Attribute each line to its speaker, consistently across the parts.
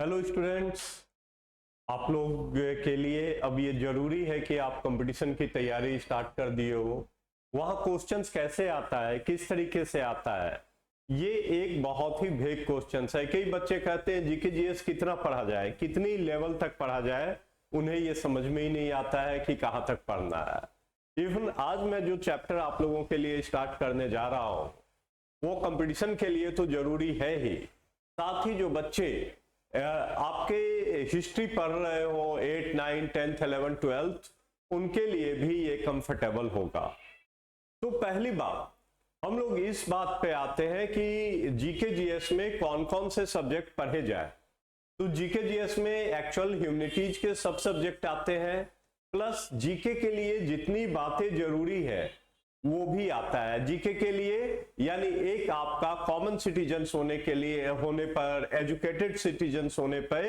Speaker 1: Hello students, आप लोग के लिए अब ये जरूरी है कि आप कंपटीशन की तैयारी स्टार्ट कर दिए हो। वहाँ क्वेश्चंस कैसे आता है, किस तरीके से आता है, ये एक बहुत ही भेग क्वेश्चंस है। कई बच्चे कहते हैं जीके जीएस कितना पढ़ा जाए, कितनी लेवल तक पढ़ा जाए, उन्हें ये समझ में ही नहीं आता है कि कहाँ तक पढ़ना है। इवन आज मैं जो चैप्टर आप लोगों के लिए स्टार्ट करने जा रहा हूँ वो कंपटीशन के लिए तो जरूरी है ही, साथ ही जो बच्चे आपके हिस्ट्री पढ़ रहे हो 8, 9, 10th, 11th, 12th, उनके लिए भी ये कंफर्टेबल होगा। तो पहली बात हम लोग इस बात पे आते हैं कि जीके जीएस में कौन कौन से सब्जेक्ट पढ़े जाए। तो जीके जीएस में एक्चुअल ह्यूमैनिटीज के सब सब्जेक्ट आते हैं, प्लस जीके के लिए जितनी बातें जरूरी है वो भी आता है जीके के लिए। यानी एक आपका कॉमन सिटीजन्स होने के लिए, होने पर, एजुकेटेड सिटीजन्स होने पर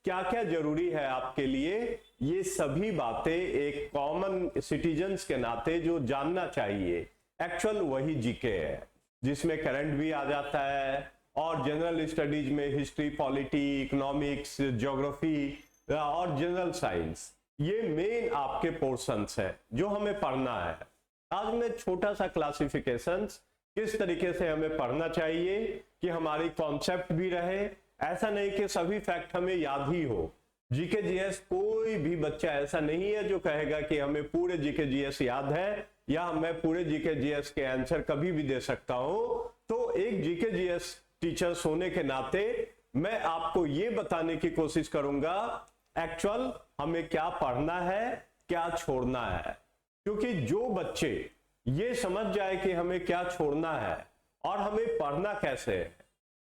Speaker 1: क्या क्या जरूरी है आपके लिए, ये सभी बातें एक कॉमन सिटीजन्स के नाते जो जानना चाहिए एक्चुअल वही जीके है, जिसमें करंट भी आ जाता है और जनरल स्टडीज में हिस्ट्री, पॉलिटी, इकोनॉमिक्स, ज्योग्राफी और जनरल साइंस, ये मेन आपके पोर्शंस है जो हमें पढ़ना है। आज में छोटा सा क्लासिफिकेशन किस तरीके से हमें पढ़ना चाहिए कि हमारी कॉन्सेप्ट भी रहे। ऐसा नहीं कि सभी फैक्ट हमें याद ही हो। जीके जीएस कोई भी बच्चा ऐसा नहीं है जो कहेगा कि हमें पूरे जीके जीएस याद है या मैं पूरे जीके जीएस के आंसर कभी भी दे सकता हूं। तो एक जीके जीएस टीचर्स होने के नाते मैं आपको ये बताने की कोशिश करूंगा एक्चुअल हमें क्या पढ़ना है, क्या छोड़ना है। क्योंकि जो बच्चे ये समझ जाए कि हमें क्या छोड़ना है और हमें पढ़ना कैसे है,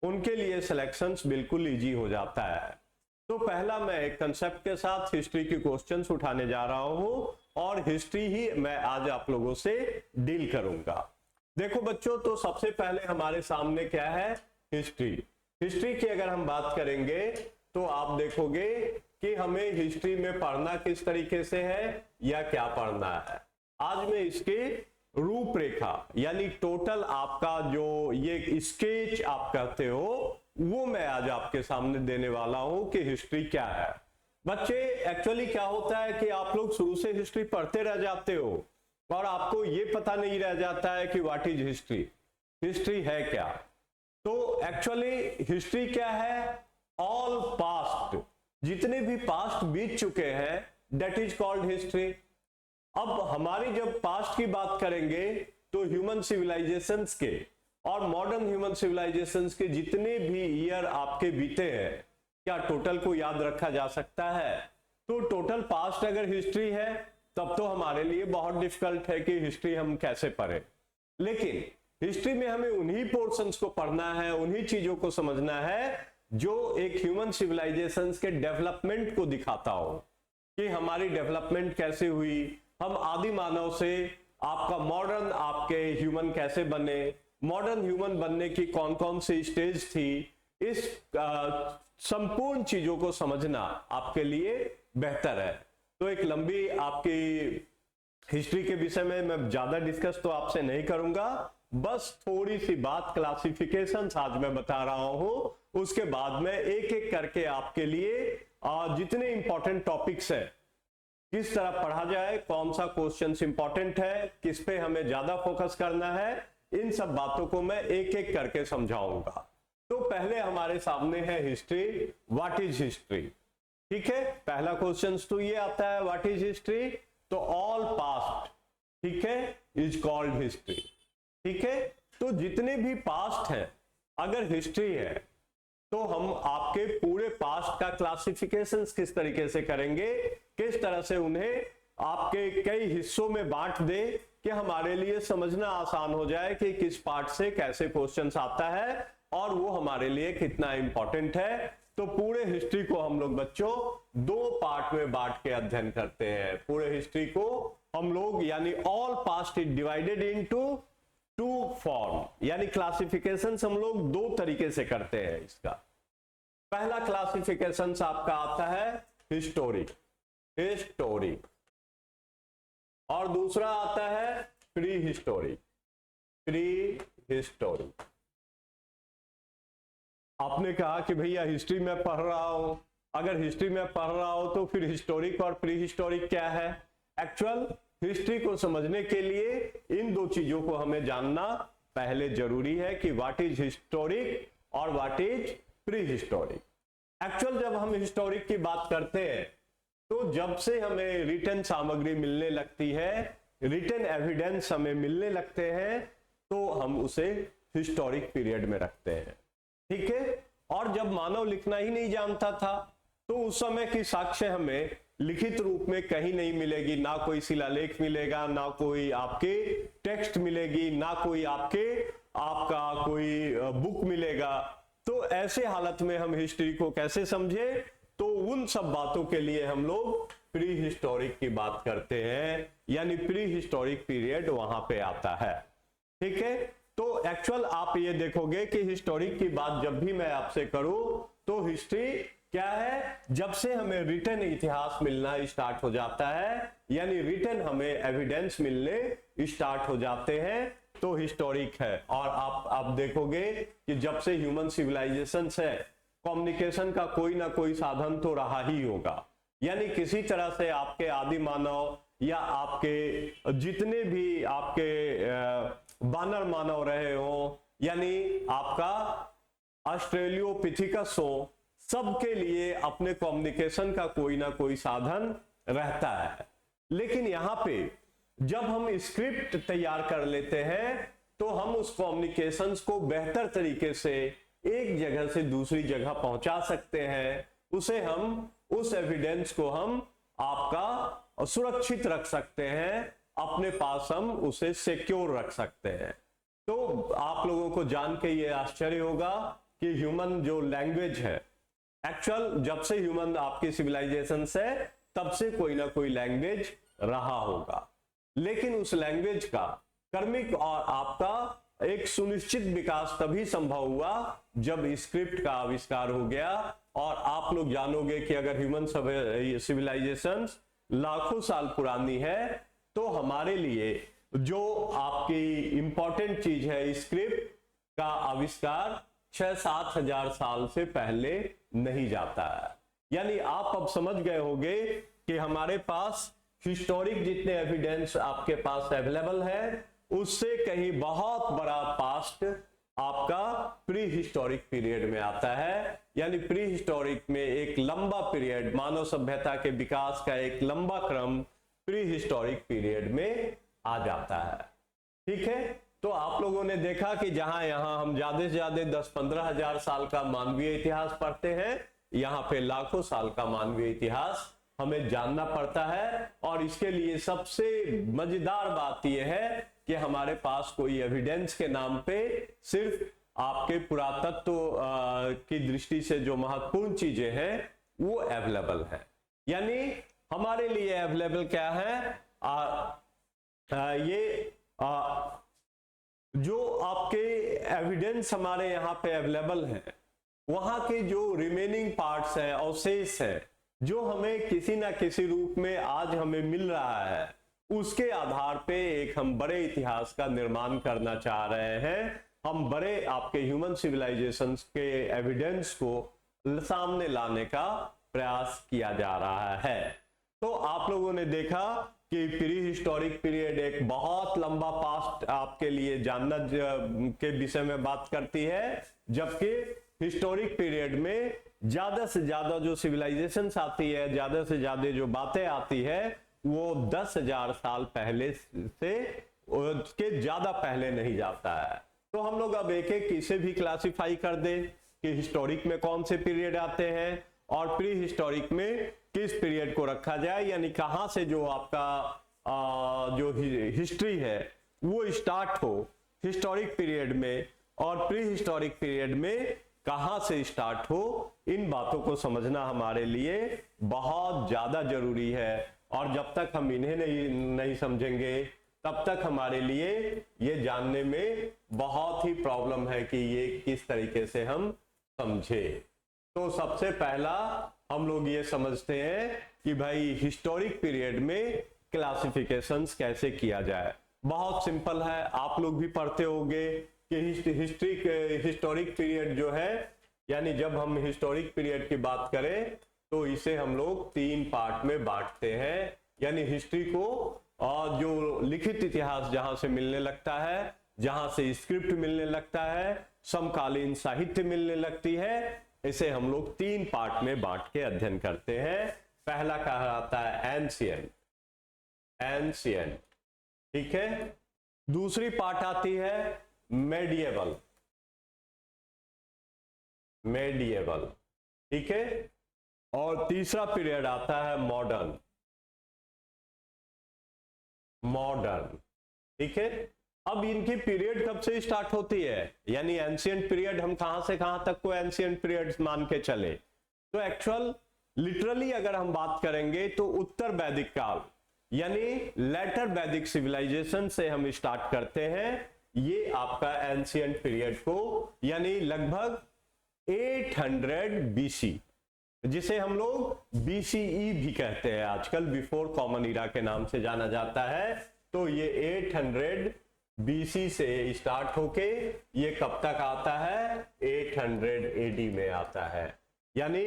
Speaker 1: उनके लिए सिलेक्शंस बिल्कुल इजी हो जाता है। तो पहला मैं एक कंसेप्ट के साथ हिस्ट्री की क्वेश्चंस उठाने जा रहा हूं और हिस्ट्री ही मैं आज आप लोगों से डील करूंगा। देखो बच्चों, तो सबसे पहले हमारे सामने क्या है, हिस्ट्री। हिस्ट्री की अगर हम बात करेंगे तो आप देखोगे कि हमें हिस्ट्री में पढ़ना किस तरीके से है या क्या पढ़ना है। आज मैं इसके रूपरेखा यानी टोटल आपका जो ये स्केच आप कहते हो वो मैं आज आपके सामने देने वाला हूं कि हिस्ट्री क्या है। बच्चे एक्चुअली क्या होता है कि आप लोग शुरू से हिस्ट्री पढ़ते रह जाते हो और आपको ये पता नहीं रह जाता है कि व्हाट इज हिस्ट्री, हिस्ट्री है क्या। तो एक्चुअली हिस्ट्री क्या है, ऑल पास्ट, जितने भी पास्ट बीत चुके हैं दैट इज कॉल्ड हिस्ट्री। अब हमारी जब पास्ट की बात करेंगे तो ह्यूमन सिविलाइजेशंस के और मॉडर्न ह्यूमन सिविलाइजेशंस के जितने भी ईयर आपके बीते हैं, क्या टोटल को याद रखा जा सकता है? तो टोटल पास्ट अगर हिस्ट्री है तब तो हमारे लिए बहुत डिफिकल्ट है कि हिस्ट्री हम कैसे पढ़ें। लेकिन हिस्ट्री में हमें उन्हीं पोर्शंस को पढ़ना है, उन्हीं चीजों को समझना है जो एक ह्यूमन सिविलाइजेशंस के डेवलपमेंट को दिखाता हो कि हमारी डेवलपमेंट कैसे हुई, हम आदि मानव से आपका मॉडर्न आपके ह्यूमन कैसे बने, मॉडर्न ह्यूमन बनने की कौन कौन सी स्टेज थी। इस संपूर्ण चीजों को समझना आपके लिए बेहतर है। तो एक लंबी आपकी हिस्ट्री के विषय में मैं ज्यादा डिस्कस तो आपसे नहीं करूंगा, बस थोड़ी सी बात क्लासिफिकेशन आज मैं बता रहा हूं। उसके बाद में एक एक करके आपके लिए जितने इंपॉर्टेंट टॉपिक्स है किस तरह पढ़ा जाए, कौन सा क्वेश्चन इंपॉर्टेंट है, किस पे हमें ज्यादा फोकस करना है, इन सब बातों को मैं एक एक करके समझाऊंगा। तो पहले हमारे सामने है हिस्ट्री, व्हाट इज हिस्ट्री। ठीक है, पहला क्वेश्चन तो ये आता है व्हाट इज हिस्ट्री, तो ऑल पास्ट, ठीक है, इज कॉल्ड हिस्ट्री। ठीक है, तो जितने भी पास्ट है अगर हिस्ट्री है तो हम आपके पूरे पास्ट का क्लासिफिकेशन किस तरीके से करेंगे, किस तरह से उन्हें आपके कई हिस्सों में बांट दे कि हमारे लिए समझना आसान हो जाए कि किस पार्ट से कैसे क्वेश्चंस आता है और वो हमारे लिए कितना इंपॉर्टेंट है। तो पूरे हिस्ट्री को हम लोग बच्चों दो पार्ट में बांट के अध्ययन करते हैं। पूरे हिस्ट्री को हम लोग यानी all past is divided into two form, यानी क्लासिफिकेशन हम लोग दो तरीके से करते हैं। इसका पहला क्लासिफिकेशन आपका आता है हिस्टोरिक, हिस्टोरिक, और दूसरा आता है प्री हिस्टोरिक, प्री हिस्टोरिक। आपने कहा कि भैया हिस्ट्री में पढ़ रहा हूं, अगर हिस्ट्री में पढ़ रहा हो तो फिर हिस्टोरिक और प्री हिस्टोरिक क्या है? एक्चुअल हिस्ट्री को समझने के लिए इन दो चीजों को हमें जानना पहले जरूरी है कि व्हाट इज हिस्टोरिक और what is pre historic. Actual जब हम हिस्टोरिक की बात करते हैं तो जब से हमें रिटन सामग्री मिलने लगती है, रिटन एविडेंस हमें मिलने लगते हैं, तो हम उसे हिस्टोरिक पीरियड में रखते हैं। ठीक है। और जब मानव लिखना ही नहीं जानता था तो उस समय की साक्ष्य हमें लिखित रूप में कहीं नहीं मिलेगी, ना कोई शिलालेख मिलेगा, ना कोई आपके टेक्स्ट मिलेगी, ना कोई आपका कोई बुक मिलेगा। तो ऐसे हालत में हम हिस्ट्री को कैसे समझे? तो उन सब बातों के लिए हम लोग प्री हिस्टोरिक की बात करते हैं, यानी प्री हिस्टोरिक पीरियड वहां पे आता है। ठीक है। तो एक्चुअल आप ये देखोगे कि हिस्टोरिक की बात जब भी मैं आपसे करूं तो हिस्ट्री क्या है? जब से हमें रिटन इतिहास मिलना स्टार्ट हो जाता है, यानी रिटन हमें एविडेंस मिलने स्टार्ट हो जाते हैं, तो हिस्टोरिक है। और आप देखोगे कि जब से ह्यूमन सिविलाइजेशन है, कम्युनिकेशन का कोई ना कोई साधन तो रहा ही होगा, यानी किसी तरह से आपके आदि मानव या आपके जितने भी आपके बानर मानव रहे हो, यानी आपका ऑस्ट्रेलियोपिथिकस हो, सबके लिए अपने कम्युनिकेशन का कोई ना कोई साधन रहता है। लेकिन यहां पे जब हम स्क्रिप्ट तैयार कर लेते हैं तो हम उस कम्युनिकेशंस को बेहतर तरीके से एक जगह से दूसरी जगह पहुंचा सकते हैं, उस एविडेंस को हम आपका सुरक्षित रख सकते हैं, अपने पास हम उसे सिक्योर रख सकते हैं। तो आप लोगों को जान के ये आश्चर्य होगा कि ह्यूमन जो लैंग्वेज है, एक्चुअल जब से ह्यूमन आपकी सिविलाइजेशन से तब से कोई ना कोई लैंग्वेज रहा होगा, लेकिन उस लैंग्वेज का कर्मिक और आपका एक सुनिश्चित विकास तभी संभव हुआ जब स्क्रिप्ट का आविष्कार हो गया। और आप लोग जानोगे कि अगर ह्यूमन सिविलाइजेशन लाखों साल पुरानी है तो हमारे लिए जो आपकी इंपॉर्टेंट चीज है, स्क्रिप्ट का आविष्कार 6-7 हजार साल से पहले नहीं जाता है। यानी आप अब समझ गए होंगे कि हमारे पास हिस्टोरिक जितने एविडेंस आपके पास अवेलेबल है, उससे कहीं बहुत बड़ा पास्ट आपका प्री हिस्टोरिक पीरियड में आता है। यानी प्री हिस्टोरिक में एक लंबा पीरियड, मानव सभ्यता के विकास का एक लंबा क्रम प्री हिस्टोरिक पीरियड में आ जाता है। ठीक है। तो आप लोगों ने देखा कि जहां यहां हम ज्यादा से ज्यादा 10-15 हजार साल का मानवीय इतिहास पढ़ते हैं, यहां पे लाखों साल का मानवीय इतिहास हमें जानना पड़ता है। और इसके लिए सबसे मजेदार बात यह है कि हमारे पास कोई एविडेंस के नाम पे सिर्फ आपके पुरातत्व की दृष्टि से जो महत्वपूर्ण चीजें हैं वो अवेलेबल है। यानी हमारे लिए अवेलेबल क्या है? जो आपके एविडेंस हमारे यहाँ पे अवेलेबल है, वहां के जो रिमेनिंग पार्ट्स हैं, अवशेष है, जो हमें किसी ना किसी रूप में आज हमें मिल रहा है, उसके आधार पे एक हम बड़े इतिहास का निर्माण करना चाह रहे हैं। हम बड़े आपके ह्यूमन सिविलाइजेशन के एविडेंस को सामने लाने का प्रयास किया जा रहा है। तो आप लोगों ने देखा कि प्री हिस्टोरिक पीरियड एक बहुत लंबा पास्ट आपके लिए जानना के विषय में बात करती है, जबकि हिस्टोरिक पीरियड में ज्यादा से ज्यादा जो सिविलाइजेशन आती है, ज्यादा से ज्यादा जो बातें आती है, वो 10,000 साल पहले से के ज्यादा पहले नहीं जाता है। तो हम लोग अब एक एक इसे भी क्लासिफाई कर दें कि हिस्टोरिक में कौन से पीरियड आते हैं और प्री हिस्टोरिक में किस पीरियड को रखा जाए, यानी कहां से जो आपका जो हिस्ट्री है वो स्टार्ट हो हिस्टोरिक पीरियड में, और प्री हिस्टोरिक पीरियड में कहां से स्टार्ट हो। इन बातों को समझना हमारे लिए बहुत ज्यादा जरूरी है, और जब तक हम इन्हें नहीं समझेंगे तब तक हमारे लिए ये जानने में बहुत ही प्रॉब्लम है कि ये किस तरीके से हम समझे। तो सबसे पहला हम लोग ये समझते हैं कि भाई हिस्टोरिक पीरियड में क्लासिफिकेशंस कैसे किया जाए। बहुत सिंपल है, आप लोग भी पढ़ते होंगे कि हिस्टोरिक पीरियड जो है यानी जब हम हिस्टोरिक पीरियड की बात करें तो इसे हम लोग 3 पार्ट में बांटते हैं। यानी हिस्ट्री को जो लिखित इतिहास जहां से मिलने लगता है, जहां से स्क्रिप्ट मिलने लगता है, समकालीन साहित्य मिलने लगती है, इसे हम लोग 3 पार्ट में बांट के अध्ययन करते हैं। पहला कहलाता है एंशिएंट, एंशिएंट, ठीक है। दूसरी पार्ट आती है मेडिएवल, मेडिएवल, ठीक है। और तीसरा पीरियड आता है मॉडर्न, मॉडर्न, ठीक है। अब इनकी पीरियड कब से स्टार्ट होती है, यानी एंशिएंट पीरियड हम कहां से कहां तक को एंशिएंट पीरियड मान के चले, तो एक्चुअल लिटरली अगर हम बात करेंगे तो उत्तर वैदिक काल यानी लेटर वैदिक सिविलाइजेशन से हम स्टार्ट करते हैं। ये आपका एंशिएंट पीरियड को, यानी लगभग 800 बीसी, जिसे हम लोग बीसीई भी कहते हैं आजकल, बिफोर कॉमन इरा के नाम से जाना जाता है। तो ये 800 बीसी से स्टार्ट होके ये कब तक आता है, 800 एडी में आता है। यानी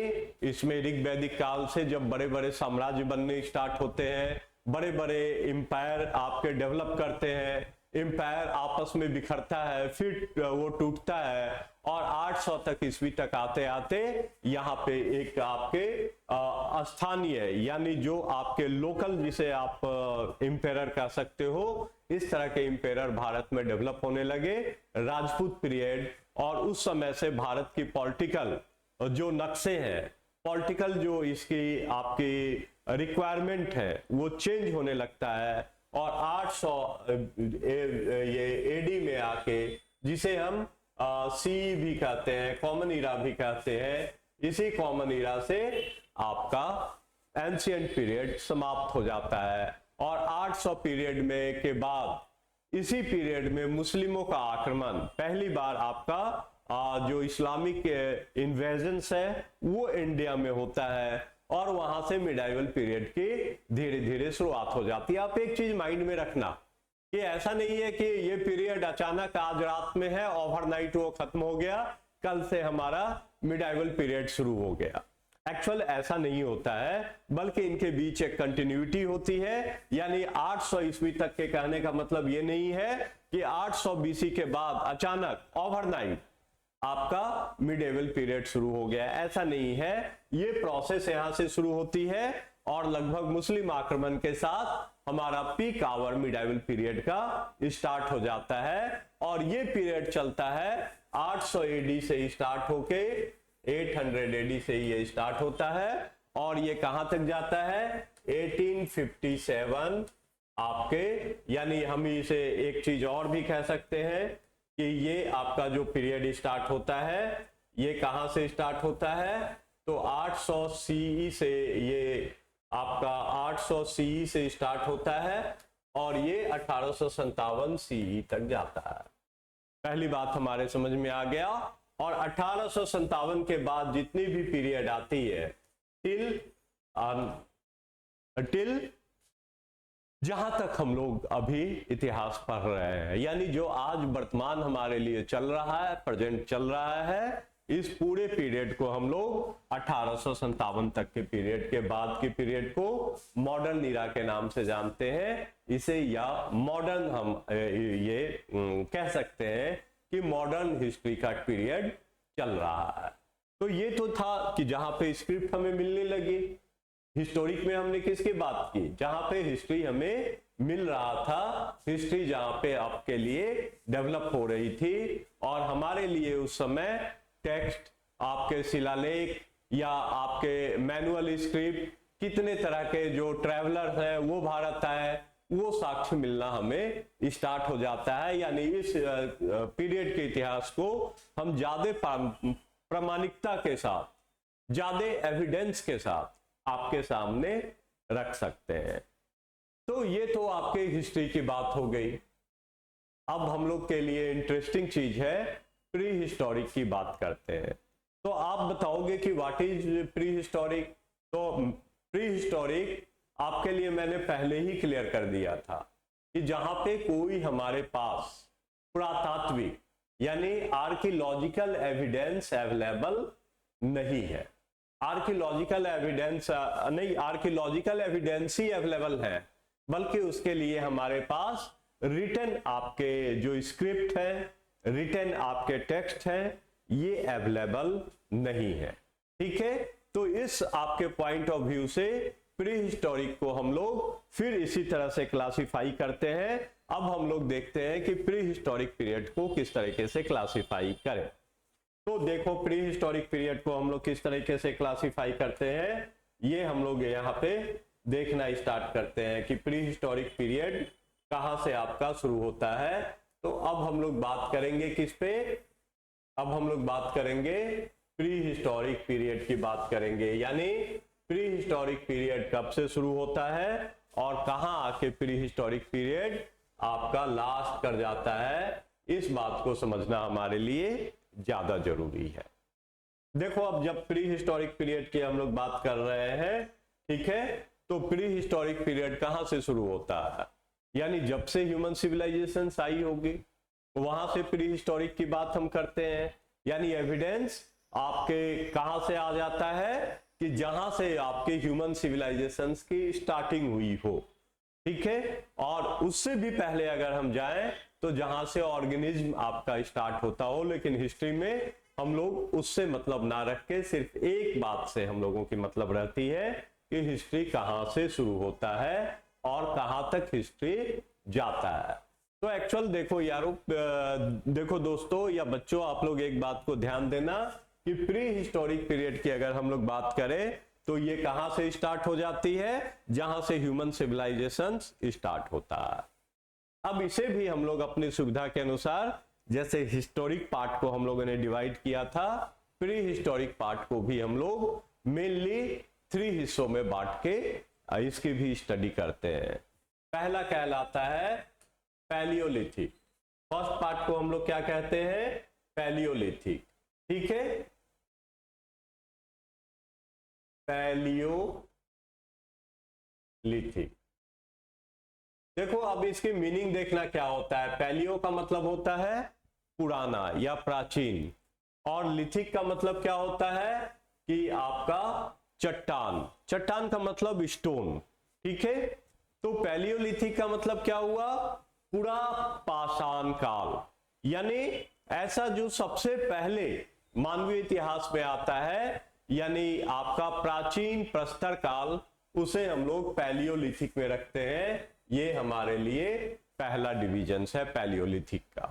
Speaker 1: इसमें ऋग वैदिक काल से जब बड़े बड़े साम्राज्य बनने स्टार्ट होते हैं, बड़े बड़े एम्पायर आपके डेवलप करते हैं, एम्पायर आपस में बिखरता है, फिर वो टूटता है, और 800 तक ईस्वी तक आते आते यहाँ पे एक आपके स्थानीय यानी जो आपके लोकल, जिसे आप एम्पायर कह सकते हो, इस तरह के एम्पायर भारत में डेवलप होने लगे, राजपूत पीरियड। और उस समय से भारत की पॉलिटिकल जो नक्शे हैं, पॉलिटिकल जो इसकी आपकी रिक्वायरमेंट है, वो चेंज होने लगता है। और 800 ये एडी में आके, जिसे हम सी भी कहते हैं, कॉमन इरा भी कहते हैं, इसी कॉमन इरा से आपका एंशिएंट पीरियड समाप्त हो जाता है। और 800 पीरियड में के बाद, इसी पीरियड में मुस्लिमों का आक्रमण पहली बार आपका जो इस्लामिक इन्वेजन्स है वो इंडिया में होता है, और वहां से मिडाइवल पीरियड की धीरे धीरे शुरुआत हो जाती है। आप एक चीज माइंड में रखना कि ऐसा नहीं है कि ये पीरियड अचानक आज रात में है, ओवरनाइट वो खत्म हो गया, कल से हमारा मिडाइवल पीरियड शुरू हो गया। एक्चुअल ऐसा नहीं होता है, बल्कि इनके बीच एक कंटिन्यूटी होती है। यानी 800 ईस्वी तक के कहने का मतलब ये नहीं है कि 800 बीसी के बाद अचानक ओवरनाइट आपका मिडेवल पीरियड शुरू हो गया, ऐसा नहीं है। ये प्रोसेस यहां से शुरू होती है और लगभग मुस्लिम आक्रमण के साथ हमारा पीक आवर मिडाइवल पीरियड का स्टार्ट हो जाता है। और ये पीरियड चलता है 800 एडी से स्टार्ट होके 800 एडी से ये स्टार्ट होता है, और ये कहां तक जाता है, 1857 आपके। यानी हम इसे एक चीज और भी कह सकते हैं कि ये आपका जो पीरियड स्टार्ट होता है, ये कहां से स्टार्ट होता है, तो 800 सीई से, ये आपका 800 सीई से स्टार्ट होता है और ये 1857 सीई तक जाता है। पहली बात हमारे समझ में आ गया। और 1857 के बाद जितनी भी पीरियड आती है टिल जहां तक हम लोग अभी इतिहास पढ़ रहे हैं, यानी जो आज वर्तमान हमारे लिए चल रहा है, प्रेजेंट चल रहा है, इस पूरे पीरियड को हम लोग 1857 तक के पीरियड के बाद के पीरियड को मॉडर्न इरा के नाम से जानते हैं। इसे या मॉडर्न हम ये कह सकते हैं कि मॉडर्न हिस्ट्री का पीरियड चल रहा है। तो ये तो था कि जहां पे स्क्रिप्ट हमें मिलने लगी। हिस्टोरिक में हमने किसकी बात की, जहां पे हिस्ट्री हमें मिल रहा था, हिस्ट्री जहां पे आपके लिए डेवलप हो रही थी, और हमारे लिए उस समय टेक्स्ट, आपके शिलालेख या आपके मैनुअल स्क्रिप्ट, कितने तरह के जो ट्रैवलर हैं वो भारत आए, वो साक्ष्य मिलना हमें स्टार्ट हो जाता है। यानी इस पीरियड के इतिहास को हम ज्यादा प्रामाणिकता के साथ, ज्यादा एविडेंस के साथ आपके सामने रख सकते हैं। तो ये तो आपके हिस्ट्री की बात हो गई। अब हम लोग के लिए इंटरेस्टिंग चीज है, प्री हिस्टोरिक की बात करते हैं। तो आप बताओगे कि व्हाट इज प्री हिस्टोरिक। तो प्री हिस्टोरिक आपके लिए मैंने पहले ही क्लियर कर दिया था कि जहां पे कोई हमारे पास पुरातात्विक यानी आर्कियोलॉजिकल एविडेंस अवेलेबल नहीं है। आर्कियोलॉजिकल एविडेंस नहीं, आर्कियोलॉजिकल एविडेंस ही अवेलेबल है, बल्कि उसके लिए हमारे पास रिटन आपके जो स्क्रिप्ट है, रिटन आपके टेक्स्ट है, ये अवेलेबल नहीं है। ठीक है, तो इस आपके पॉइंट ऑफ व्यू से प्री हिस्टोरिक को हम लोग फिर इसी तरह से क्लासिफाई करते हैं। अब हम लोग देखते हैं कि प्री हिस्टोरिक पीरियड को किस तरीके से क्लासिफाई करें। तो देखो, प्री हिस्टोरिक पीरियड को हम लोग किस तरीके से क्लासिफाई करते हैं, ये हम लोग यहाँ पे देखना स्टार्ट करते हैं कि प्री हिस्टोरिक पीरियड कहां से आपका शुरू होता है। तो अब हम लोग बात करेंगे किस पे, अब हम लोग बात करेंगे प्री हिस्टोरिक पीरियड की बात करेंगे, यानी प्री हिस्टोरिक पीरियड कब से शुरू होता है और कहां आके प्री हिस्टोरिक पीरियड आपका लास्ट कर जाता है। इस बात को समझना हमारे लिए ज्यादा जरूरी है। देखो, अब जब प्री हिस्टोरिक पीरियड की हम लोग बात कर रहे हैं, ठीक है, तो प्री हिस्टोरिक पीरियड कहां से शुरू होता है, यानी जब से ह्यूमन सिविलाइजेशन आई होगी वहां से प्री हिस्टोरिक की बात हम करते हैं। यानी एविडेंस आपके कहां से आ जाता है कि जहां से आपके ह्यूमन सिविलाइजेशन की स्टार्टिंग हुई हो। ठीक है, और उससे भी पहले अगर हम जाएं तो जहां से ऑर्गेनिज्म आपका स्टार्ट होता हो, लेकिन हिस्ट्री में हम लोग उससे मतलब ना रख के सिर्फ एक बात से हम लोगों की मतलब रहती है कि हिस्ट्री कहां से शुरू होता है और कहां तक हिस्ट्री जाता है। तो एक्चुअल देखो यारो, देखो दोस्तों या बच्चों, आप लोग एक बात को ध्यान देना कि प्री हिस्टोरिक पीरियड की अगर हम लोग बात करें तो ये कहां से स्टार्ट हो जाती है, जहां से ह्यूमन सिविलाइजेशन स्टार्ट होता है। अब इसे भी हम लोग अपनी सुविधा के अनुसार, जैसे हिस्टोरिक पार्ट को हम लोगों ने डिवाइड किया था, प्री हिस्टोरिक पार्ट को भी हम लोग मेनली 3 हिस्सों में बांट के इसकी भी स्टडी करते हैं। पहला कहलाता है पैलियोलिथिक। फर्स्ट पार्ट को हम लोग क्या कहते हैं, पैलियोलिथिक। ठीक है, पैलियोलिथिक। देखो, अब इसकी मीनिंग देखना क्या होता है। पैलियो का मतलब होता है पुराना या प्राचीन, और लिथिक का मतलब क्या होता है कि आपका चट्टान। चट्टान का मतलब स्टोन। ठीक है, तो पैलियोलिथिक का मतलब क्या हुआ, पूरा पाषाण काल, यानी ऐसा जो सबसे पहले मानवीय इतिहास में आता है, यानी आपका प्राचीन प्रस्तर काल, उसे हम लोग पैलियोलिथिक में रखते हैं। ये हमारे लिए पहला डिवीजन है पैलियोलिथिक का।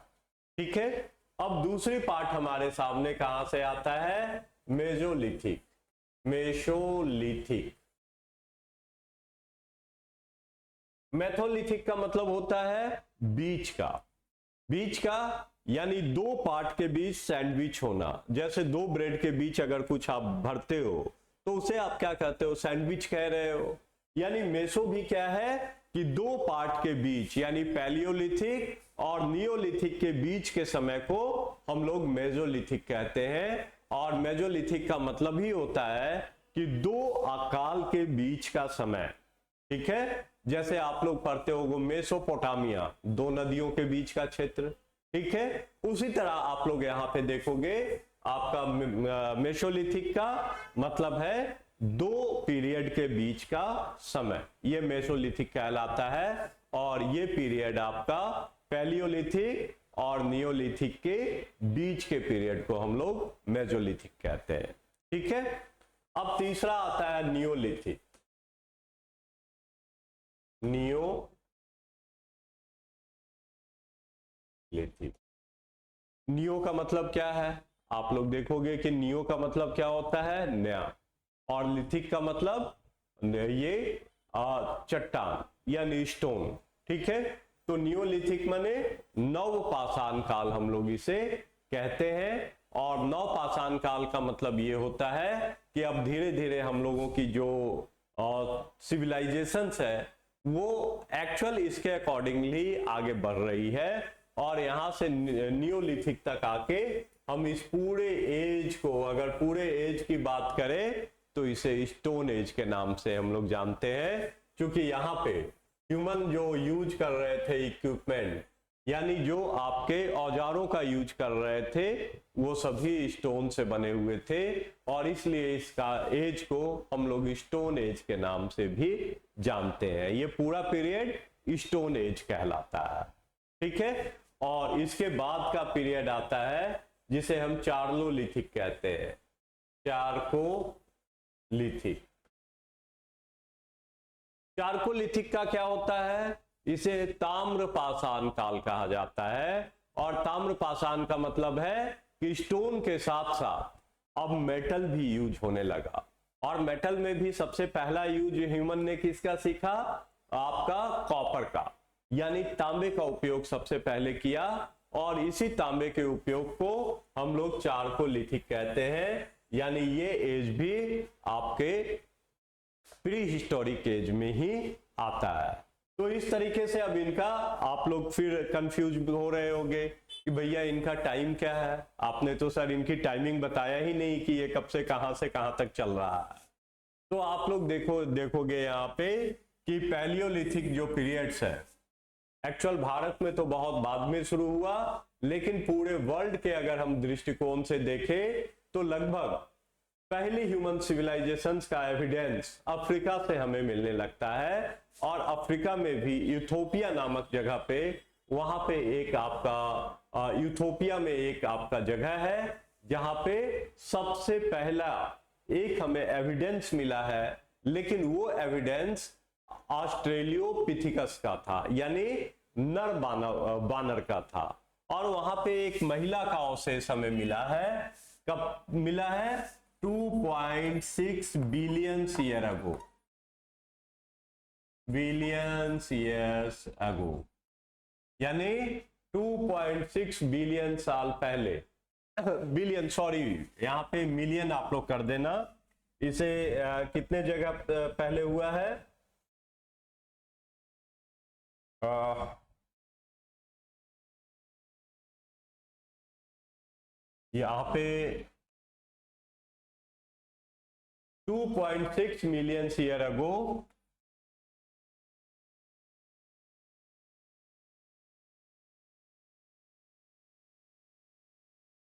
Speaker 1: ठीक है, अब दूसरी पार्ट हमारे सामने कहां से आता है, मेसोलिथिक। मेसोलिथिक। मेथोलिथिक का मतलब होता है बीच का। बीच का यानी 2 पार्ट के बीच सैंडविच होना। जैसे 2 ब्रेड के बीच अगर कुछ आप भरते हो तो उसे आप क्या कहते हो, सैंडविच कह रहे हो। यानी मेसो भी क्या है कि 2 पार्ट के बीच, यानी पैलियोलिथिक और नियोलिथिक के बीच के समय को हम लोग मेसोलिथिक कहते हैं। और मेसोलिथिक का मतलब ही होता है कि 2 अकाल के बीच का समय। ठीक है, जैसे आप लोग पढ़ते हो मेसोपोटामिया, 2 नदियों के बीच का क्षेत्र। ठीक है, उसी तरह आप लोग यहां पे देखोगे आपका मेसोलिथिक का मतलब है 2 पीरियड के बीच का समय, ये मेसोलिथिक कहलाता है। और ये पीरियड आपका पैलियोलिथिक और नियोलिथिक के बीच के पीरियड को हम लोग मेसोलिथिक कहते हैं। ठीक है, अब तीसरा आता है नियोलिथिक। नियोलिथिक। नियो का मतलब क्या है, आप लोग देखोगे कि नियो का मतलब क्या होता है, नया, और लिथिक का मतलब ये चट्टान यानी स्टोन। ठीक है, तो नियोलिथिक माने नव पाषाण काल हम लोग इसे कहते हैं। और नव पाषाण काल का मतलब ये होता है कि अब धीरे धीरे हम लोगों की जो सिविलाइजेशंस है वो एक्चुअल इसके अकॉर्डिंगली आगे बढ़ रही है। और यहां से नियोलिथिक तक आके हम इस पूरे एज को, अगर पूरे एज की बात करें तो इसे स्टोन एज के नाम से हम लोग जानते हैं। क्योंकि यहाँ पे ह्यूमन जो यूज कर रहे थे इक्विपमेंट, यानी जो आपके औजारों का यूज कर रहे थे वो सभी स्टोन से बने हुए थे, और इसलिए इसका एज को हम लोग स्टोन एज के नाम से भी जानते हैं। ये पूरा पीरियड स्टोन एज कहलाता है, ठीक है। और इसके बाद का पीरियड आता है जिसे हम चार्लोलिथिक कहते हैं, चारकोलिथिक। चारकोलिथिक का क्या होता है? इसे ताम्रपाषाण काल कहा जाता है, और ताम्रपाषाण का मतलब है कि स्टोन के साथ साथ अब मेटल भी यूज होने लगा। और मेटल में भी सबसे पहला यूज ह्यूमन ने किसका सीखा? आपका कॉपर का, यानी तांबे का उपयोग सबसे पहले किया, और इसी तांबे के उपयोग को हम लोग चारकोलिथिक कहते हैं। यानी ये एज भी आपके प्री हिस्टोरिक एज में ही आता है। तो इस तरीके से अब इनका आप लोग फिर कंफ्यूज हो रहे होंगे कि भैया इनका टाइम क्या है, आपने तो सर इनकी टाइमिंग बताया ही नहीं कि ये कब से कहां तक चल रहा है। तो आप लोग देखोगे यहाँ पे कि पैलियोलिथिक जो पीरियड्स है, एक्चुअल भारत में तो बहुत बाद में शुरू हुआ, लेकिन पूरे वर्ल्ड के अगर हम दृष्टिकोण से देखें तो लगभग पहली ह्यूमन सिविलाइजेशंस का एविडेंस अफ्रीका से हमें मिलने लगता है। और अफ्रीका में भी यूथोपिया नामक जगह पे, वहां पे एक आपका यूथोपिया में एक आपका जगह है जहां पे सबसे पहला एक हमें एविडेंस मिला है, लेकिन वो एविडेंस ऑस्ट्रेलियोपिथिकस का था, यानी नर बानर का था। और वहां पे एक महिला का अवशेष हमें मिला है। कब मिला है? 2.6 billions year ago, billions years ago, यानी 2.6 बिलियन साल पहले। बिलियन, सॉरी, यहां पे मिलियन आप लोग कर देना। इसे कितने जगह पहले हुआ है? यहाँ पे 2.6 मिलियन ईयर अगो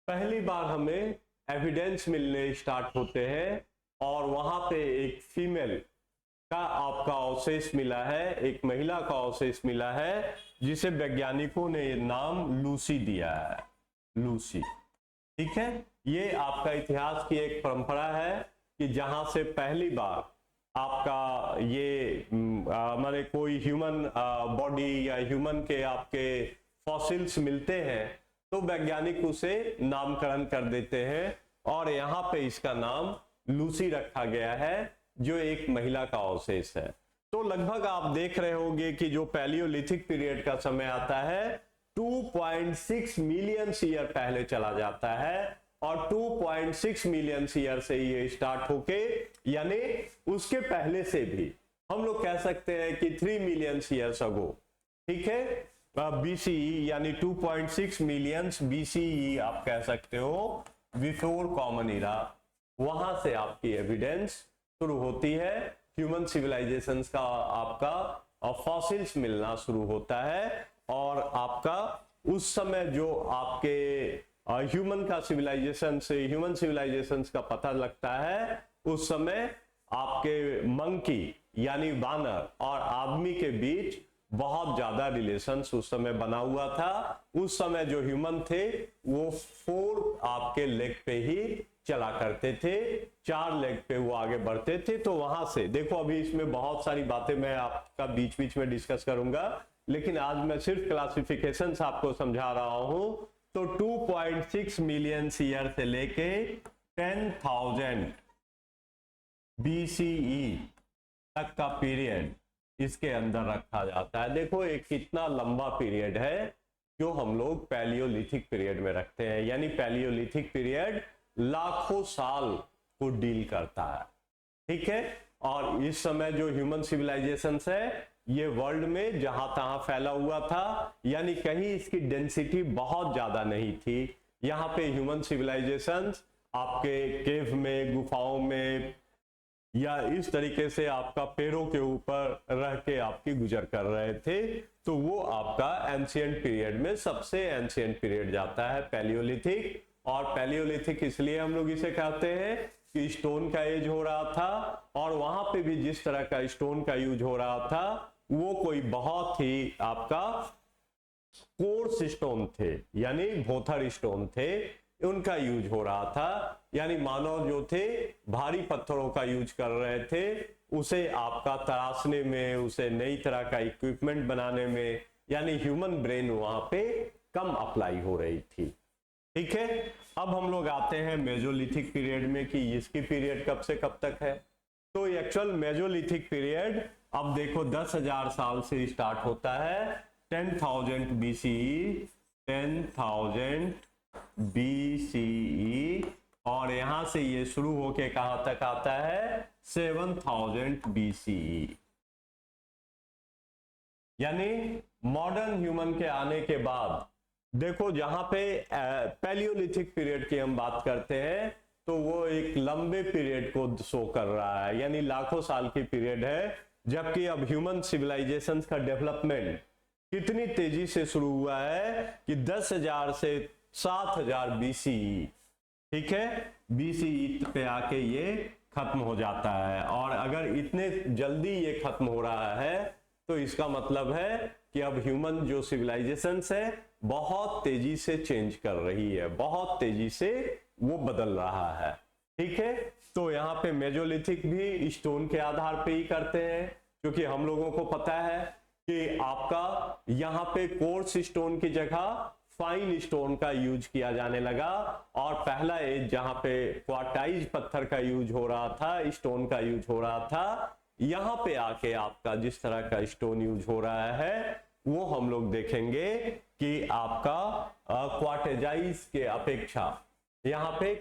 Speaker 1: पहली बार हमें एविडेंस मिलने स्टार्ट होते हैं, और वहां पे एक फीमेल का आपका अवशेष मिला है, एक महिला का अवशेष मिला है, जिसे वैज्ञानिकों ने नाम लूसी दिया है, लूसी, ठीक है। ये आपका इतिहास की एक परंपरा है कि जहां से पहली बार आपका ये हमारे कोई ह्यूमन बॉडी या ह्यूमन के आपके फॉसिल्स मिलते हैं, तो वैज्ञानिक उसे नामकरण कर देते हैं, और यहाँ पे इसका नाम लूसी रखा गया है, जो एक महिला का अवशेष है। तो लगभग आप देख रहे होंगे कि जो पैलियोलिथिक पीरियड का समय आता है 2.6 मिलियन ईयर पहले चला जाता है, और 2.6 मिलियन ईयर से ये स्टार्ट होके, यानी उसके पहले से भी हम लोग कह सकते हैं कि 3 मिलियन ईयर्स अगो, ठीक है, बीसीई, यानी 2.6 मिलियन बीसीई आप कह सकते हो, बिफोर कॉमन इरा, वहां से आपकी एविडेंस शुरू होती है। ह्यूमन सिविलाइजेशंस का आपका फॉसिल्स मिलना शुरू होता है, और आपका उस समय जो आपके ह्यूमन का सिविलाइजेशन से ह्यूमन सिविलाइजेशंस का पता लगता है, उस समय आपके मंकी यानी बानर और आदमी के बीच बहुत ज्यादा रिलेशंस उस समय बना हुआ था। उस समय जो ह्यूमन थे वो 4 आपके लेग पे ही चला करते थे, 4 लेग पे वो आगे बढ़ते थे। तो वहां से देखो, अभी इसमें बहुत सारी बातें मैं आपका बीच बीच में डिस्कस करूंगा, लेकिन आज मैं सिर्फ क्लासिफिकेशंस आपको समझा रहा हूं। तो 2.6 मिलियन ईयर से लेके 10,000 BCE तक का पीरियड इसके अंदर रखा जाता है। देखो एक कितना लंबा पीरियड है जो हम लोग पैलियोलिथिक पीरियड में रखते हैं, यानी पैलियोलिथिक पीरियड लाखों साल को डील करता है, ठीक है। और इस समय जो ह्यूमन सिविलाइजेशन है ये वर्ल्ड में जहां तहां फैला हुआ था, यानी कहीं इसकी डेंसिटी बहुत ज्यादा नहीं थी। यहाँ पे ह्यूमन सिविलाइजेशन आपके केव में, गुफाओं में, या इस तरीके से आपका पैरों के ऊपर रह के आपकी गुजर कर रहे थे, तो वो आपका एंशियंट पीरियड में सबसे एंशियंट पीरियड जाता है, पैलियोलिथिक। और पैलियोलिथिक इसलिए हम लोग इसे कहते हैं कि स्टोन का एज हो रहा था, और वहां पे भी जिस तरह का स्टोन का यूज हो रहा था वो कोई बहुत ही आपका कोर्स स्टोन थे, यानी भोथर स्टोन थे, उनका यूज हो रहा था। यानी मानव जो थे भारी पत्थरों का यूज कर रहे थे, उसे आपका तराशने में, उसे नई तरह का इक्विपमेंट बनाने में, यानी ह्यूमन ब्रेन वहां पे कम अप्लाई हो रही थी। ठीक है, अब हम लोग आते हैं मेजोलिथिक पीरियड में कि इसकी पीरियड कब से कब तक है। तो एक्चुअल मेजोलिथिक पीरियड अब देखो 10,000 साल से स्टार्ट होता है, 10,000 BCE, 10,000 BCE, और यहां से ये शुरू होके कहां तक आता है, 7,000 BCE। यानी मॉडर्न ह्यूमन के आने के बाद देखो, जहां पे पैलियोलिथिक पीरियड की हम बात करते हैं तो वो एक लंबे पीरियड को शो कर रहा है, यानी लाखों साल की पीरियड है। जबकि अब ह्यूमन सिविलाइजेशन का डेवलपमेंट कितनी तेजी से शुरू हुआ है कि 10,000 से 7,000 BCE, ठीक है, BCE पे आके ये खत्म हो जाता है। और अगर इतने जल्दी ये खत्म हो रहा है तो इसका मतलब है कि अब ह्यूमन जो सिविलाइजेशन है बहुत तेजी से चेंज कर रही है, बहुत तेजी से वो बदल रहा है। ठीक है, तो यहाँ पे मेजोलिथिक भी स्टोन के आधार पे ही करते हैं, क्योंकि हम लोगों को पता है कि आपका यहाँ पे कोर्स स्टोन की जगह फाइन स्टोन का यूज किया जाने लगा। और पहला एज जहां पे क्वार्टाइज पत्थर का यूज हो रहा था, स्टोन का यूज हो रहा था, यहां पे आके आपका जिस तरह का स्टोन यूज हो रहा है वो हम लोग देखेंगे कि आपका क्वार्टेजाइज के अपेक्षा यहाँ पे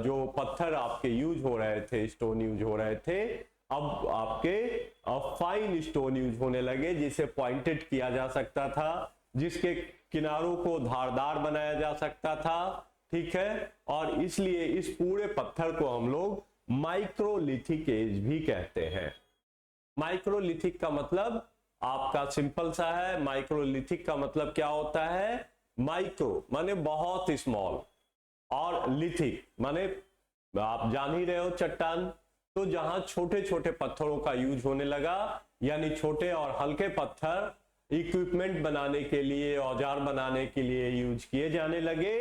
Speaker 1: जो पत्थर आपके यूज हो रहे थे, स्टोन यूज हो रहे थे, अब आपके फाइन स्टोन यूज होने लगे, जिसे पॉइंटेड किया जा सकता था, जिसके किनारों को धारदार बनाया जा सकता था। ठीक है, और इसलिए इस पूरे पत्थर को हम लोग माइक्रोलिथिक एज भी कहते हैं। माइक्रोलिथिक का मतलब आपका सिंपल सा है, माइक्रोलिथिक का मतलब क्या होता है, माइक्रो माने बहुत स्मॉल, और लिथिक माने आप जान ही रहे हो चट्टान, तो जहां छोटे छोटे पत्थरों का यूज होने लगा, यानी छोटे और हल्के पत्थर इक्विपमेंट बनाने के लिए, औजार बनाने के लिए यूज किए जाने लगे,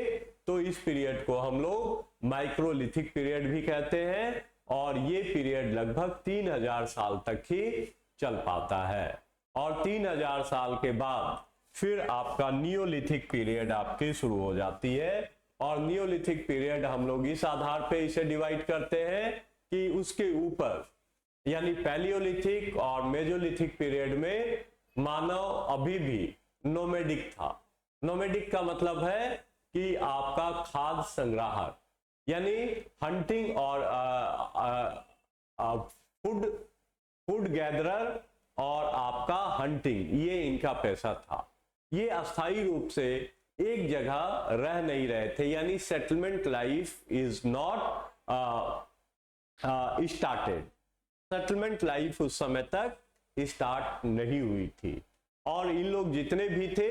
Speaker 1: तो इस पीरियड को हम लोग माइक्रोलिथिक पीरियड भी कहते हैं। और ये पीरियड लगभग 3,000 साल तक ही चल पाता है। और 3,000 साल के बाद फिर आपका नियोलिथिक पीरियड आपकी शुरू हो जाती है। और नियोलिथिक पीरियड हम लोग इस आधार पे इसे डिवाइड करते हैं कि उसके ऊपर, यानी पैलियोलिथिक और मेजोलिथिक पीरियड में मानव अभी भी नोमेडिक था। नोमेडिक का मतलब है कि आपका खाद्य संग्राहक, यानी हंटिंग और फूड गैदरर और आपका हंटिंग, ये इनका पैसा था। ये अस्थायी रूप से एक जगह रह नहीं रहे थे, यानी settlement life is not started. Settlement life उस समय तक स्टार्ट नहीं हुई थी। और इन लोग जितने भी थे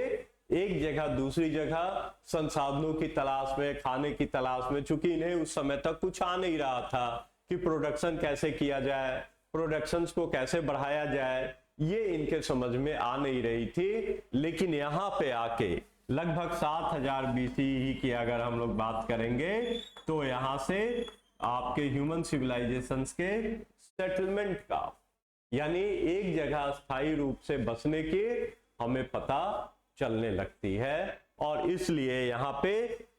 Speaker 1: एक जगह दूसरी जगह संसाधनों की तलाश में, खाने की तलाश में, चूंकि इन्हें उस समय तक कुछ आ नहीं रहा था कि प्रोडक्शन कैसे किया जाए, प्रोडक्शन को कैसे बढ़ाया जाए, ये इनके समझ में आ नहीं रही थी। लेकिन यहाँ पे आके लगभग 7,000 BCE की अगर हम लोग बात करेंगे तो यहाँ से आपके ह्यूमन सिविलाइजेशंस के सेटलमेंट का, यानी एक जगह स्थायी रूप से बसने की हमें पता चलने लगती है। और इसलिए यहाँ पे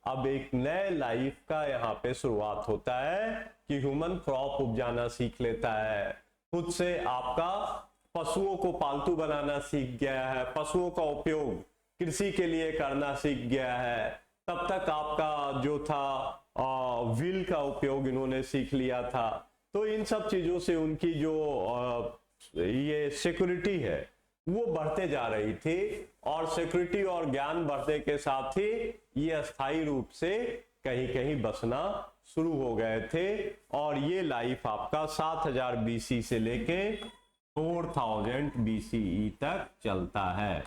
Speaker 1: अब एक नए लाइफ का यहाँ पे शुरुआत होता है कि ह्यूमन क्रॉप उपजाना सीख लेता है, खुद से आपका पशुओं को पालतू बनाना सीख गया है, पशुओं का उपयोग कृषि के लिए करना सीख गया है। तब तक आपका जो था व्हील का उपयोग इन्होंने सीख लिया था। तो इन सब चीजों से उनकी जो ये सिक्योरिटी है वो बढ़ते जा रही थी। और सिक्योरिटी और ज्ञान बढ़ने के साथ ही ये अस्थायी रूप से कहीं कहीं बसना शुरू हो गए थे और ये लाइफ आपका 7000 बीसी से लेके 4000 बीसीई तक चलता है।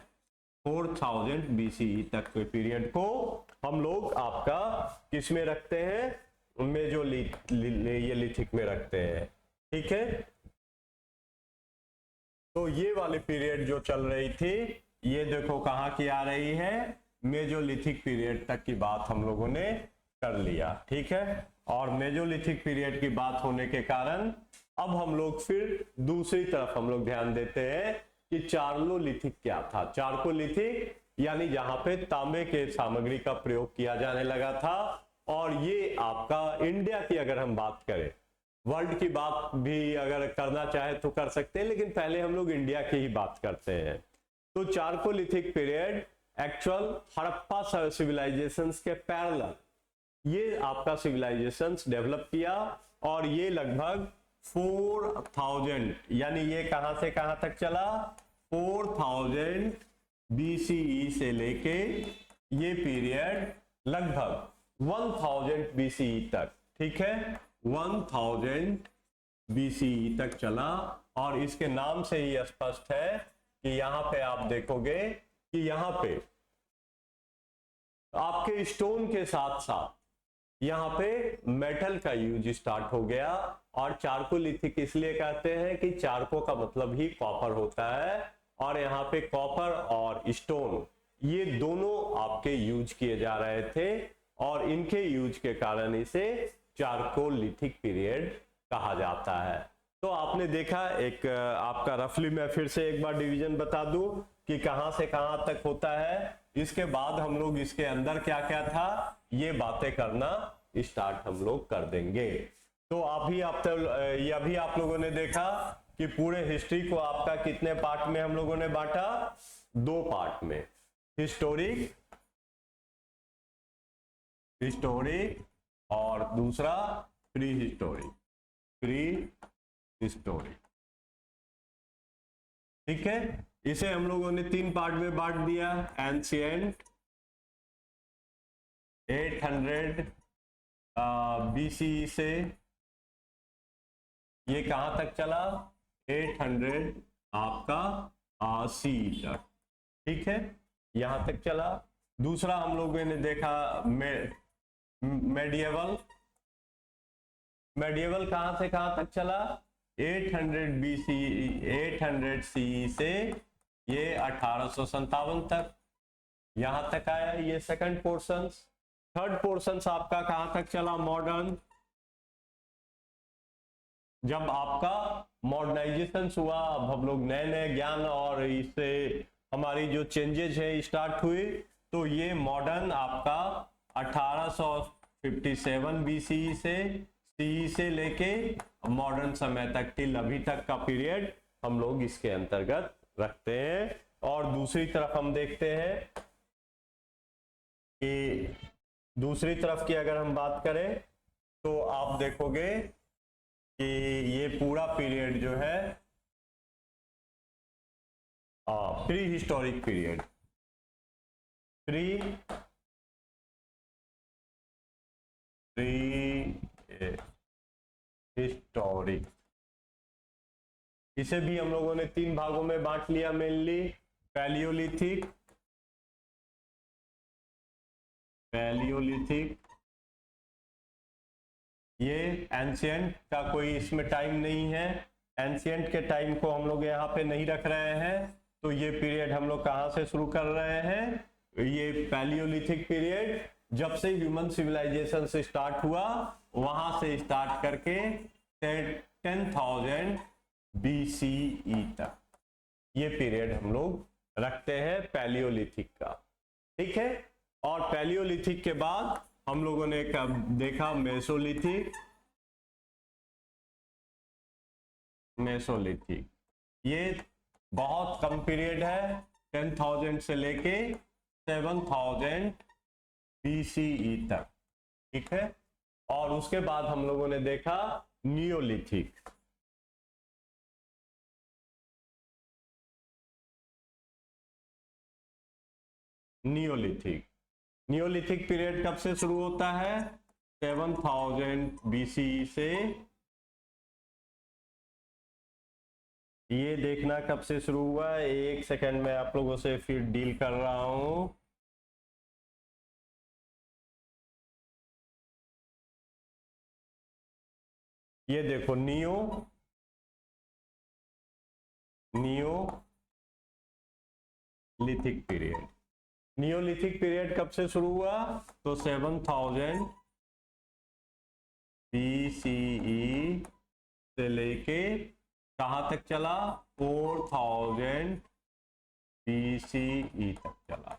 Speaker 1: 4000 बीसीई तक के पीरियड को हम लोग आपका किस में रखते हैं, मेसोलिथिक में रखते हैं। ठीक है, तो ये वाली पीरियड जो चल रही थी ये देखो कहाँ की आ रही है, मेसोलिथिक पीरियड तक की बात हम लोगों ने कर लिया। ठीक है, और मेसोलिथिक पीरियड की बात होने के कारण अब हम लोग फिर दूसरी तरफ हम लोग ध्यान देते हैं कि चार्कोलिथिक क्या था। चारकोलिथिक यानी जहां पे तांबे के सामग्री का प्रयोग किया जाने लगा था, और ये आपका इंडिया की अगर हम बात करें, वर्ल्ड की बात भी अगर करना चाहे तो कर सकते हैं, लेकिन पहले हम लोग इंडिया की ही बात करते हैं। तो chalcolithic period actual Harappa civilizations के पैरेलल ये आपका सिविलाइजेशंस डेवलप किया, और ये लगभग 4000 यानी ये कहां से कहां तक चला, 4000 बीसीई से लेके ये पीरियड लगभग 1000 बीसीई तक। ठीक है, 1000 बीसीई तक चला, और इसके नाम से ही स्पष्ट है कि यहां पे आप देखोगे कि यहां पे आपके स्टोन के साथ साथ यहाँ पे मेटल का यूज स्टार्ट हो गया। और चारकोलिथिक इसलिए कहते हैं कि चारको का मतलब ही कॉपर होता है, और यहाँ पे कॉपर और स्टोन ये दोनों आपके यूज किए जा रहे थे, और इनके यूज के कारण इसे चारकोलिथिक पीरियड कहा जाता है। तो आपने देखा एक आपका रफली मैं फिर से एक बार डिवीजन बता दूं कि कहां से कहां तक होता है, इसके बाद हम लोग इसके अंदर क्या क्या था ये बातें करना स्टार्ट हम लोग कर देंगे। तो अभी आप लोगों ने देखा कि पूरे हिस्ट्री को आपका कितने पार्ट में हम लोगों ने बांटा, 2 पार्ट में, हिस्टोरिक और दूसरा प्री हिस्टोरिक। ठीक है, इसे हम लोगों ने 3 पार्ट में बांट दिया। एंशिएंट 800 बीसी से ये कहां तक चला, 800 आपका सी तक। ठीक है, यहां तक चला। दूसरा हम लोगों ने देखा मेडिएवल कहां से कहां तक चला, 800 बीसी 800 सी से ये 1857 तक, यहां तक आया ये सेकंड पोर्शन। थर्ड पोर्शन आपका कहां तक चला, मॉडर्न, जब आपका मॉडर्नाइजेशन हुआ, अब हम लोग नए नए ज्ञान और इससे हमारी जो चेंजेस है स्टार्ट हुई, तो ये मॉडर्न आपका 1857 बीसी से लेके मॉडर्न समय तक टिल अभी तक का पीरियड हम लोग इसके अंतर्गत रखते हैं। और दूसरी तरफ हम देखते हैं कि दूसरी तरफ की अगर हम बात करें तो आप देखोगे कि ये पूरा पीरियड जो है प्री हिस्टोरिक पीरियड, हिस्टोरिक, इसे भी हम लोगों ने 3 भागों में बांट लिया मेनली, पैलियोलिथिक, ये एंशिएंट का कोई इसमें टाइम नहीं है, एंशिएंट के टाइम को हम लोग यहाँ पे नहीं रख रहे हैं। तो ये पीरियड हम लोग कहाँ से शुरू कर रहे हैं, ये पैलियोलिथिक पीरियड जब से ह्यूमन सिविलाइजेशन से स्टार्ट हुआ वहां से स्टार्ट करके 10,000 बीसीई तक ये पीरियड हम लोग रखते हैं पैलियोलिथिक का। ठीक है, और पैलियोलिथिक के बाद हम लोगों ने देखा मेसोलिथिक, ये बहुत कम पीरियड है, 10,000 से लेके 7,000 बीसीई तक। ठीक है, और उसके बाद हम लोगों ने देखा नियोलिथिक, नियोलिथिक पीरियड कब से शुरू होता है, 7000 BCE से, ये देखना कब से शुरू हुआ है, एक सेकंड में आप लोगों से फिर डील कर रहा हूं। ये देखो नियोलिथिक पीरियड। नियोलिथिक पीरियड कब से शुरू हुआ, तो 7000 BCE से लेके कहां तक चला, 4000 BCE तक चला।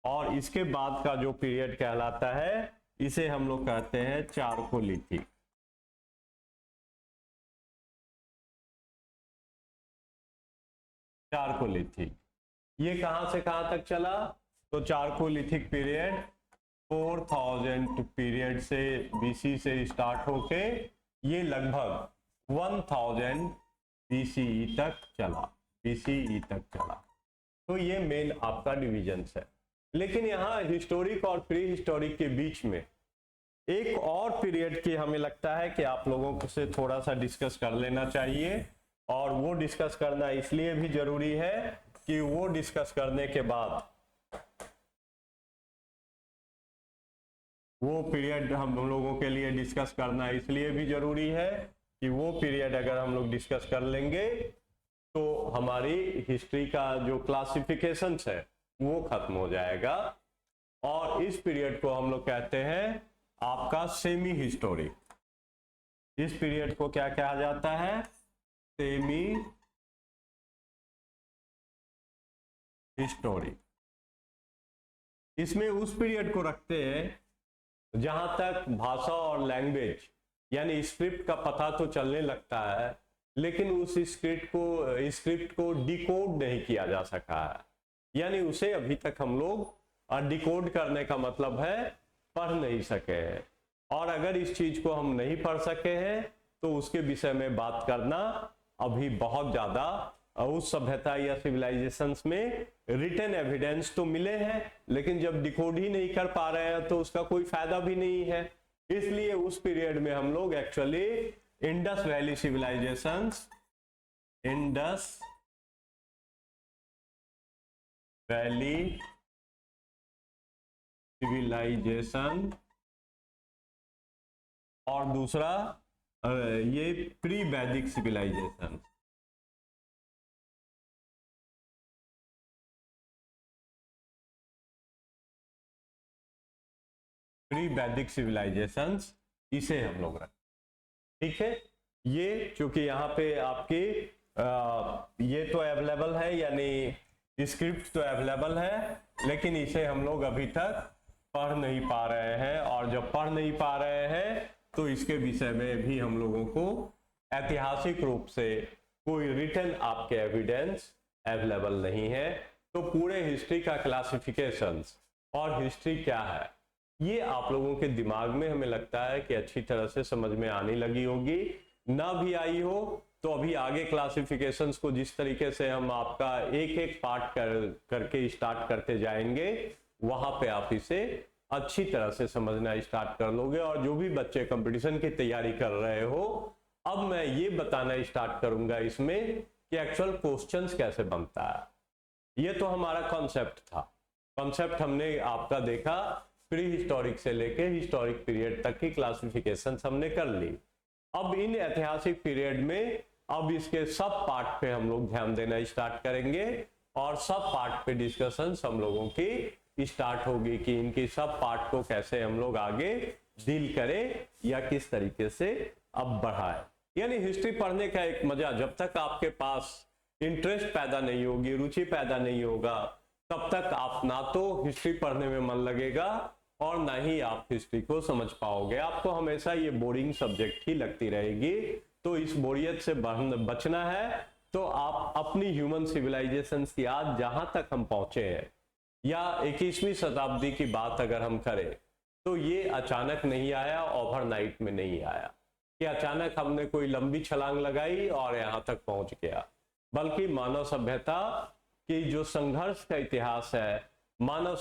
Speaker 1: और इसके बाद का जो पीरियड कहलाता है इसे हम लोग कहते हैं चारकोलिथिक। चारकोलिथिक ये कहां से कहां तक चला, तो चारकोलिथिक पीरियड 4000 पीरियड से BC से स्टार्ट होके ये लगभग 1000 BCE तक चला, BCE तक चला। तो ये मेन आपका डिविजन्स है। लेकिन यहाँ हिस्टोरिक और प्री हिस्टोरिक के बीच में एक और पीरियड की हमें लगता है कि आप लोगों से थोड़ा सा डिस्कस कर लेना चाहिए, और वो डिस्कस करना इसलिए भी जरूरी है कि वो डिस्कस करने के बाद वो पीरियड हम लोगों के लिए डिस्कस करना इसलिए भी जरूरी है कि वो पीरियड अगर हम लोग डिस्कस कर लेंगे तो हमारी हिस्ट्री का जो क्लासिफिकेशंस है वो खत्म हो जाएगा। और इस पीरियड को हम लोग कहते हैं आपका सेमी हिस्टोरिक। इस पीरियड को क्या कहा जाता है, सेमी हिस्टोरिक। इसमें उस पीरियड को रखते हैं जहां तक भाषा और लैंग्वेज यानी स्क्रिप्ट का पता तो चलने लगता है, लेकिन उस स्क्रिप्ट को डिकोड नहीं किया जा सका है, यानी उसे अभी तक हम लोग डिकोड करने का मतलब है पढ़ नहीं सके हैं। और अगर इस चीज को हम नहीं पढ़ सके हैं तो उसके विषय में बात करना अभी बहुत ज्यादा, उस सभ्यता या सिविलाइजेशंस में रिटन एविडेंस तो मिले हैं, लेकिन जब डिकोड ही नहीं कर पा रहे हैं तो उसका कोई फायदा भी नहीं है। इसलिए उस पीरियड में हम लोग actually Indus valley civilizations, Indus valley civilization, और दूसरा ये प्री वैदिक सिविलाइजेशन। प्री वैदिक सिविलाइजेशंस इसे हम लोग रखें, ठीक है। ये चूंकि यहाँ पे आपकी ये तो अवेलेबल है, यानी स्क्रिप्ट तो अवेलेबल है, लेकिन इसे हम लोग अभी तक पढ़ नहीं पा रहे हैं। और जब पढ़ नहीं पा रहे हैं तो इसके विषय में भी हम लोगों को ऐतिहासिक रूप से कोई रिटन आपके एविडेंस अवेलेबल नहीं है। तो पूरे हिस्ट्री का क्लासिफिकेशंस और हिस्ट्री क्या है ये आप लोगों के दिमाग में हमें लगता है कि अच्छी तरह से समझ में आने लगी होगी। ना भी आई हो तो अभी आगे क्लासिफिकेशंस को जिस तरीके से हम आपका एक एक पार्ट करके स्टार्ट करते जाएंगे, वहां पे आप इसे अच्छी तरह से समझना स्टार्ट कर लोगे। और जो भी बच्चे कंपटीशन की तैयारी कर रहे हो, अब मैं ये बताना स्टार्ट करूंगा इसमें कि एक्चुअल क्वेश्चंस कैसे बनता है। ये तो हमारा कॉन्सेप्ट था, कॉन्सेप्ट हमने आपका देखा, प्री हिस्टोरिक से लेके हिस्टोरिक पीरियड तक की क्लासिफिकेशन हमने कर ली। अब इन ऐतिहासिक पीरियड में अब इसके सब पार्ट पे हम लोग ध्यान देना स्टार्ट करेंगे, और सब पार्ट पे डिस्कशंस हम लोगों की स्टार्ट होगी कि इनकी सब पार्ट को कैसे हम लोग आगे डील करें या किस तरीके से अब बढ़ाए। यानी हिस्ट्री पढ़ने का एक मजा, जब तक आपके पास इंटरेस्ट पैदा नहीं होगी, रुचि पैदा नहीं होगा, तब तक आप ना तो हिस्ट्री पढ़ने में मन लगेगा और ना ही आप हिस्ट्री को समझ पाओगे। आपको हमेशा ये बोरिंग सब्जेक्ट ही लगती रहेगी। तो इस बोरियत से बचना है तो आप अपनी ह्यूमन सिविलाइजेशन की आज जहां तक हम पहुंचे हैं, या 21वीं शताब्दी की बात अगर हम करें, तो ये अचानक नहीं आया, ओवरनाइट में नहीं आया कि अचानक हमने कोई लंबी छलांग लगाई और यहां तक पहुंच गया, बल्कि मानव सभ्यता की जो संघर्ष का इतिहास है, मानव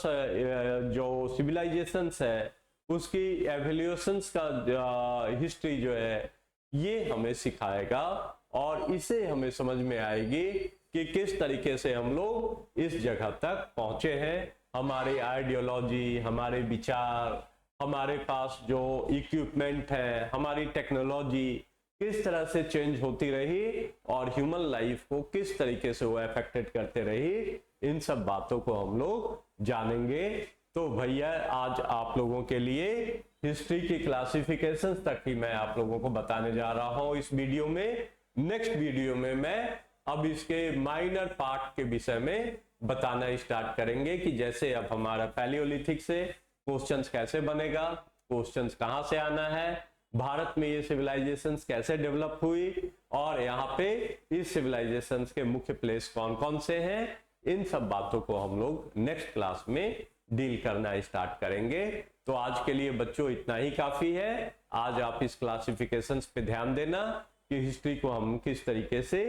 Speaker 1: जो सिविलाइजेशंस है, उसकी एवल्यूशंस का हिस्ट्री जो है ये हमें सिखाएगा, और इसे हमें समझ में आएगी कि किस तरीके से हम लोग इस जगह तक पहुंचे हैं। हमारी आइडियोलॉजी, हमारे विचार, हमारे पास जो इक्विपमेंट है, हमारी टेक्नोलॉजी किस तरह से चेंज होती रही और ह्यूमन लाइफ को किस तरीके से वो अफेक्टेड करते रही, इन सब बातों को हम लोग जानेंगे। तो भैया आज आप लोगों के लिए हिस्ट्री की क्लासिफिकेशन तक ही मैं आप लोगों को बताने जा रहा हूं इस वीडियो में। नेक्स्ट वीडियो में मैं अब इसके माइनर पार्ट के विषय में बताना स्टार्ट करेंगे कि जैसे अब हमारा पैलियोलिथिक से क्वेश्चंस कैसे बनेगा, क्वेश्चंस कहां से आना है, भारत में ये सिविलाइजेशंस कैसे डेवलप हुई, और यहाँ पे इस सिविलाइजेशंस के मुख्य प्लेस कौन कौन से हैं, इन सब बातों को हम लोग नेक्स्ट क्लास में डील करना स्टार्ट करेंगे। तो आज के लिए बच्चों इतना ही काफी है। आज आप इस क्लासिफिकेशंस पे ध्यान देना कि हिस्ट्री को हम किस तरीके से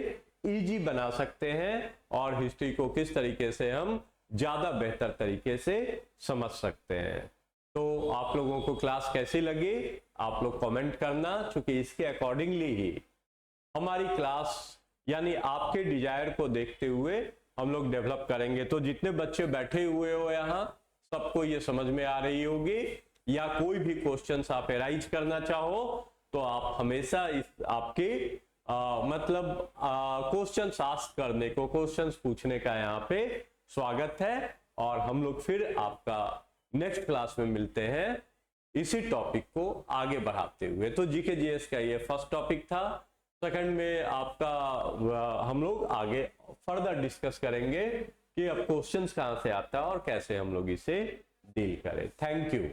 Speaker 1: इजी बना सकते हैं और हिस्ट्री को किस तरीके से हम ज्यादा बेहतर तरीके से समझ सकते हैं। तो आप लोगों को क्लास कैसी लगी आप लोग कमेंट करना, क्योंकि इसके अकॉर्डिंगली ही हमारी क्लास यानी आपके डिजायर को देखते हुए हम लोग डेवलप करेंगे। तो जितने बच्चे बैठे हुए हो यहाँ सबको ये समझ में आ रही होगी, या कोई भी क्वेश्चंस आप एराइज करना चाहो तो आप हमेशा इस आपके मतलब क्वेश्चंस आस्क करने को, क्वेश्चंस पूछने का यहाँ पे स्वागत है। और हम लोग फिर आपका नेक्स्ट क्लास में मिलते हैं इसी टॉपिक को आगे बढ़ाते हुए। तो जीके जीएस का ये फर्स्ट टॉपिक था। सेकंड में आपका हम लोग आगे फर्दर डिस्कस करेंगे कि अब क्वेश्चंस कहां से आता है और कैसे हम लोग इसे डील करें। Thank you.